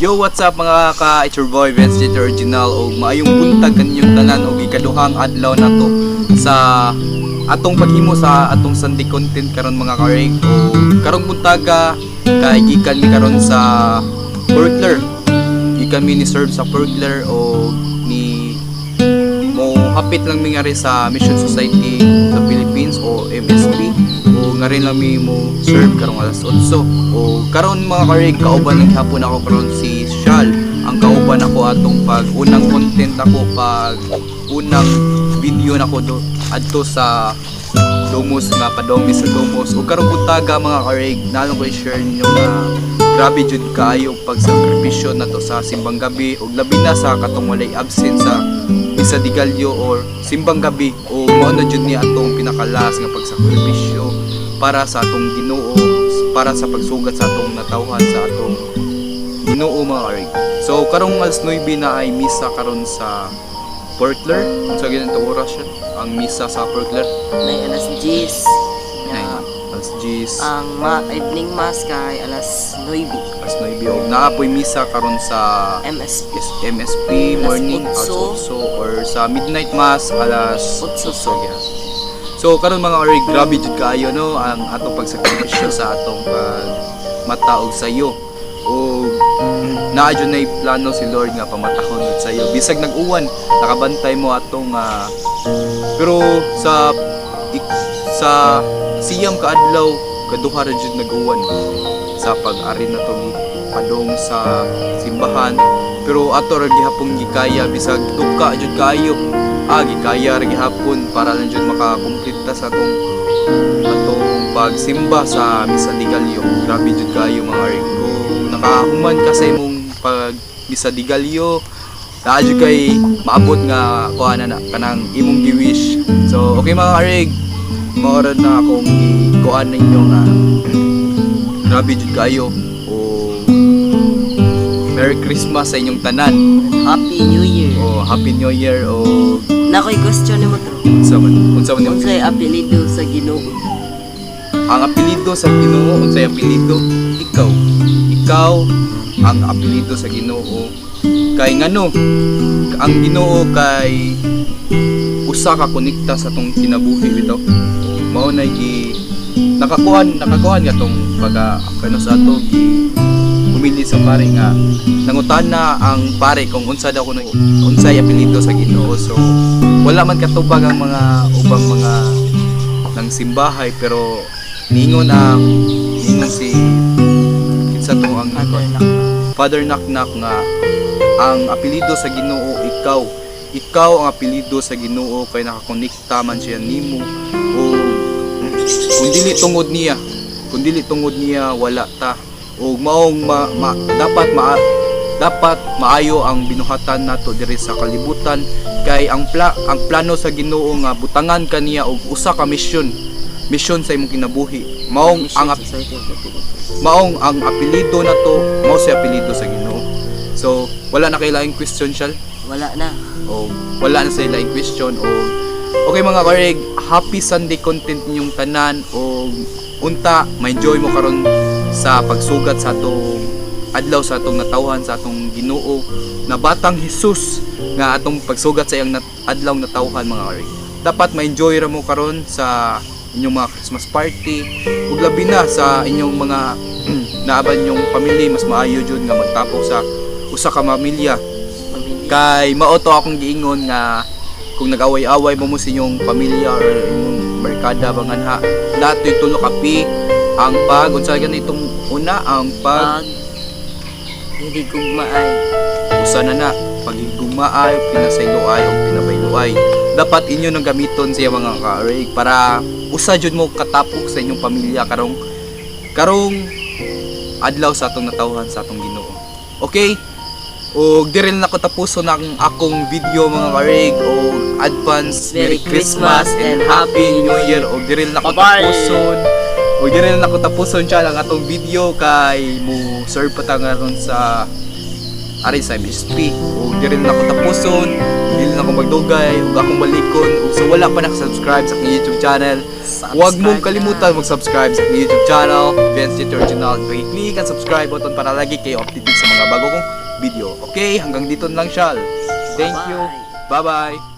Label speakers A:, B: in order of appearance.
A: Yo, what's up mga ka? It's your boy Vince J. Original o maayong buntag kaninyong tanan o ikaduhang adlaw na to sa atong paghimo sa atong Sunday content karon mga karig o karong buntaga kay gikan mi karon sa Porkler. Gikan mi ni serve sa Porkler o ni mo hapit lang mi nga rin sa Mission Society sa Philippines o MSP o nga rin lang mi mo serve karong alas 8 o karon mga karig kauban ng hapon ako karon si Shal ang kauban ako atong pag unang content ako pag unang video nako do adto sa Domos nga padomi sa Domos o karong buntaga mga karig nalong ko i-share ninyo nga grabe jud kaayo pag sakripisyo na to sa simbang gabi o labi na sa katong walay absent sa Misa di Gallo or simbang gabi o mao na jud ni atong pinakalas nga pagsakripisyo para sa atong Ginoo para sa pagsugat sa atong natawhan sa atong Ginoo mga karig. So karong alas 9 na ay misa karon sa Porkler. Unsa gyud ang oras siya? Ang misa sa Porkler
B: Nay alas 10.
A: alas 10.
B: Ang evening mass kay alas 9.
A: Alas 9 og naapoy misa karon sa
B: MSP.
A: MSP morning
B: Alas
A: alas 8 or sa midnight mass alas 8
B: 8.
A: gyud. So karon mga karig grabe jud kaayo no ang atong pagsakripisyo sa atong mataog sayo o naa jud nay plano si Lord nga pamatahon sa iyo bisag nag-uwan nakabantay mo atong pero sa siyam ka adlaw kaduha ra jud nag-uwan sa pag-ari na to padong sa simbahan pero ato ra gihapon gikaya bisag duka jud kaayo gikaya ra gihapon para lang jud makakumpleta sa atong pagsimba sa Misa di Gallo. Grabe jud kaayo mga karig nakahuman ka sa imong pag Misa di Gallo naa jud kay maabot nga kuana na kanang imong gi-wish. So okay mga karig maoran na akong ikuan ninyo nga grabe jud kayo o Merry Christmas sa inyong tanan.
B: Happy New Year.
A: O Happy New Year o
B: Nakoy question nimo tro.
A: unsa man yung
B: Unsay apelyido sa Ginoo?
A: ang apelyido sa Ginoo unsay apelyido ikaw ang apelyido sa Ginoo kay ngano ang Ginoo kay usa ka konekta sa tong kinabuhi bitaw mao na gi nakakuhan nga tong kano sa ato gi pumili sa pare nga nangutana ang pare kung unsa daw kuno unsay apelyido sa Ginoo. So wala man katubag ang mga ubang mga nang simbahay pero ningon si kinsa to ang Father Naknak nga ang apelyido sa Ginoo ikaw ang apelyido sa Ginoo kay nakakonekta man siya nimo o kung dili tungod niya wala ta o maong dapat maayo ang binuhatan nato diri sa kalibutan kay ang plano sa Ginoo nga butangan kaniya og usa ka misyon sa imong kinabuhi maong ang apelyido nato mao sa apelyido sa Ginoo. So wala na kay laing question Shal?
B: Wala na.
A: O wala na sa laing question o okay mga karig happy Sunday content ninyong tanan o unta ma-enjoy mo karon sa pagsugat sa atong adlaw sa atong natawhan sa atong Ginoo na batang Hesus nga atong pagsugat sa iyang adlaw natawhan mga karig dapat ma-enjoy ra mo karon sa inyong mga Christmas party ug labi na sa inyong mga naaban yung pamilya mas maayo jud nga magtapok sa usa ka pamilya kay mao to akong giingon nga kung nag-away-away mo sa inyong pamilya or inyong barkada banganha datoy tulo kapi ang unsa ganitong una ang
B: hindi gugmaay
A: usa na paghigugmaay pinasayloay o pinabayloay dapat inyo nang gamiton siya mga karig para usa jud mo katapok sa inyong pamilya karong adlaw sa atong natawhan sa atong Ginoo. Okay? O diril na ko tapuson ang akong video mga karig o advance Merry Christmas and Happy New Year o diril na ko tapuson siya lang atong video kay mo serve pa ta ngaron sa ari sa MSP. O di rin ako tapuson, di rin ako magdugay, ug akong balikon. Ug sa wala pa nakasubscribe sa aking YouTube channel, huwag mong kalimutan mag-subscribe sa aking YouTube channel, Vince Jet Original. I-click ang subscribe button para lagi kayo updated sa mga bago kong video. Okay, hanggang dito lang siya. Thank you. Bye-bye.